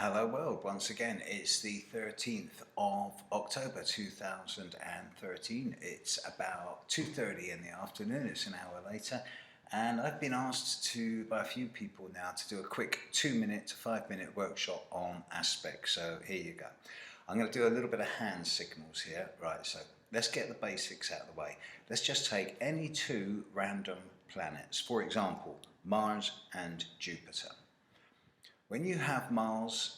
Hello world, once again it's the 13th of October 2013. It's about 2:30 in the afternoon, it's an hour later, and I've been asked by a few people now to do a quick 2-minute to 5-minute workshop on aspects, so here you go. I'm going to do a little bit of hand signals here. Right, so let's get the basics out of the way. Let's just take any two random planets, for example Mars and Jupiter. When you have Mars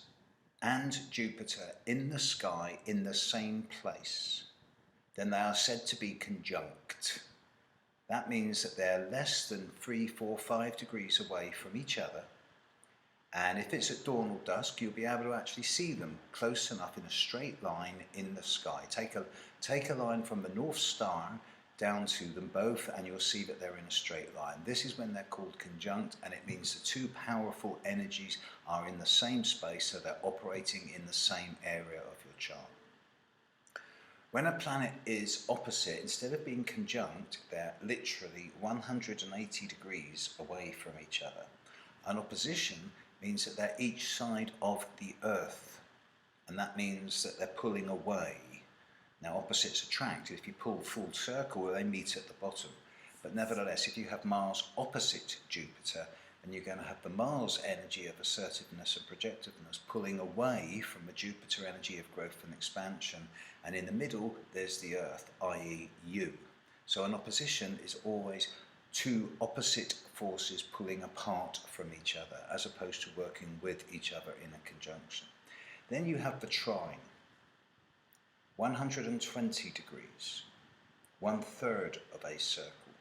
and Jupiter in the sky in the same place, then they are said to be conjunct. That means that they're less than 3, 4, 5 degrees away from each other, and if it's at dawn or dusk, you'll be able to actually see them close enough in a straight line in the sky. Take a line from the North Star down to them both, and you'll see that they're in a straight line. This is when they're called conjunct, and it means the two powerful energies are in the same space, so they're operating in the same area of your chart. When a planet is opposite, instead of being conjunct, they're literally 180 degrees away from each other. An opposition means that they're each side of the Earth, and that means that they're pulling away. Now, opposites attract. If you pull full circle, they meet at the bottom. But nevertheless, if you have Mars opposite Jupiter, and you're going to have the Mars energy of assertiveness and projectiveness pulling away from the Jupiter energy of growth and expansion, and in the middle there's the Earth, i.e. you. So an opposition is always two opposite forces pulling apart from each other, as opposed to working with each other in a conjunction. Then you have the trine. 120 degrees, 1/3 of a circle.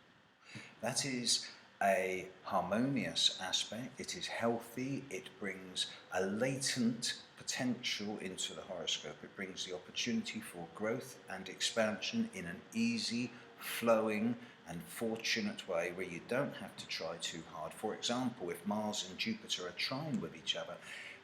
That is a harmonious aspect. It is healthy. It brings a latent potential into the horoscope. It brings the opportunity for growth and expansion in an easy, flowing and fortunate way where you don't have to try too hard. For example, if Mars and Jupiter are trine with each other,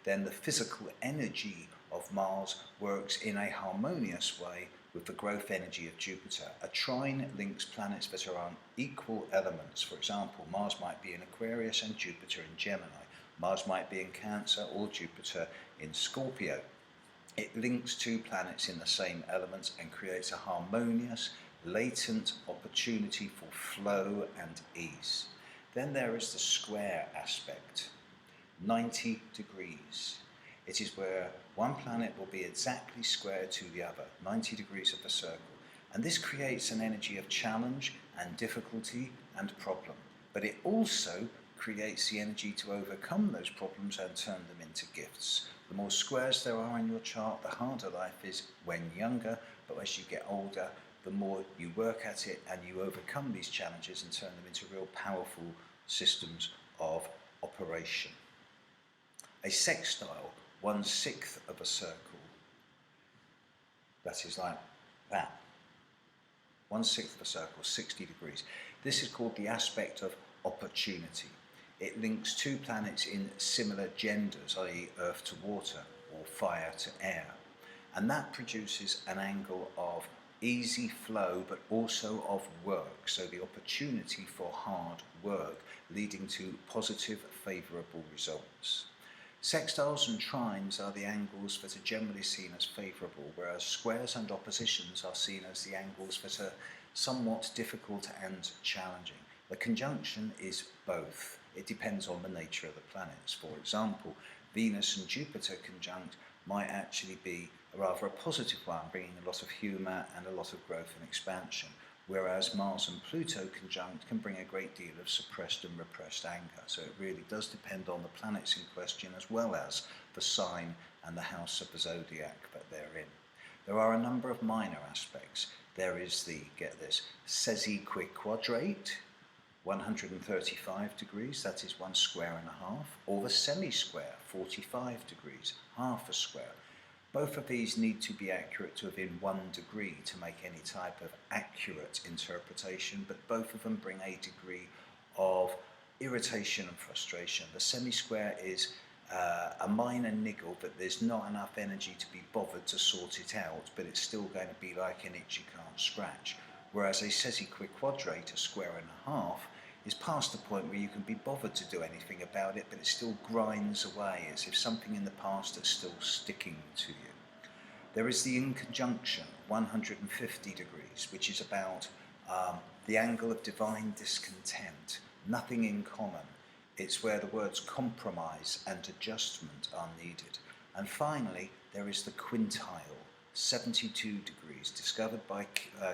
then the physical energy of Mars works in a harmonious way with the growth energy of Jupiter. A trine links planets that are on equal elements. For example, Mars might be in Aquarius and Jupiter in Gemini. Mars might be in Cancer or Jupiter in Scorpio. It links two planets in the same elements and creates a harmonious, latent opportunity for flow and ease. Then there is the square aspect. 90 degrees. It is where one planet will be exactly square to the other, 90 degrees of the circle. And this creates an energy of challenge and difficulty and problem. But it also creates the energy to overcome those problems and turn them into gifts. The more squares there are in your chart, the harder life is when younger, but as you get older, the more you work at it and you overcome these challenges and turn them into real powerful systems of operation. A sextile, 1/6 of a circle. That is like that. 1/6 of a circle, 60 degrees. This is called the aspect of opportunity. It links two planets in similar genders, i.e. earth to water or fire to air. And that produces an angle of easy flow, but also of work. So the opportunity for hard work leading to positive, favourable results. Sextiles and trines are the angles that are generally seen as favourable, whereas squares and oppositions are seen as the angles that are somewhat difficult and challenging. The conjunction is both. It depends on the nature of the planets. For example, Venus and Jupiter conjunct might actually be rather a positive one, bringing a lot of humour and a lot of growth and expansion, whereas Mars and Pluto conjunct can bring a great deal of suppressed and repressed anger. So it really does depend on the planets in question, as well as the sign and the house of the zodiac that they're in. There are a number of minor aspects. There is the, get this, sesiquiquadrate, 135 degrees, that is 1 square and a half, or the semi-square, 45 degrees, half a square. Both of these need to be accurate to within 1 degree to make any type of accurate interpretation, but both of them bring a degree of irritation and frustration. The semi-square is a minor niggle, but there's not enough energy to be bothered to sort it out, but it's still going to be like an itch you can't scratch. Whereas a sesiquiquadrate, a square and a half, is past the point where you can be bothered to do anything about it, but it still grinds away as if something in the past is still sticking to you. There is the inconjunction, 150 degrees, which is about the angle of divine discontent, nothing in common. It's where the words compromise and adjustment are needed. And finally, there is the quintile, 72 degrees, discovered by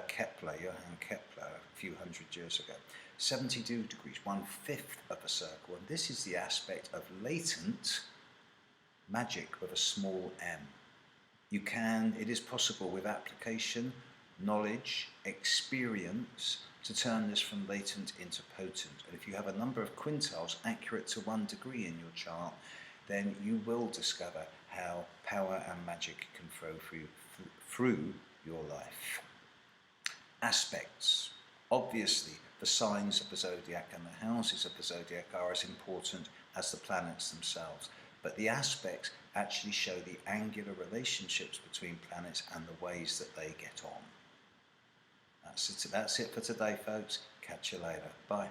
Kepler, Johann Kepler, a few hundred years ago. 72 degrees, 1/5 of a circle. And this is the aspect of latent magic with a small m. It is possible with application, knowledge, experience, to turn this from latent into potent. And if you have a number of quintiles accurate to 1 degree in your chart, then you will discover how power and magic can flow through your life. Aspects. Obviously, the signs of the zodiac and the houses of the zodiac are as important as the planets themselves. But the aspects actually show the angular relationships between planets and the ways that they get on. That's it for today, folks. Catch you later. Bye.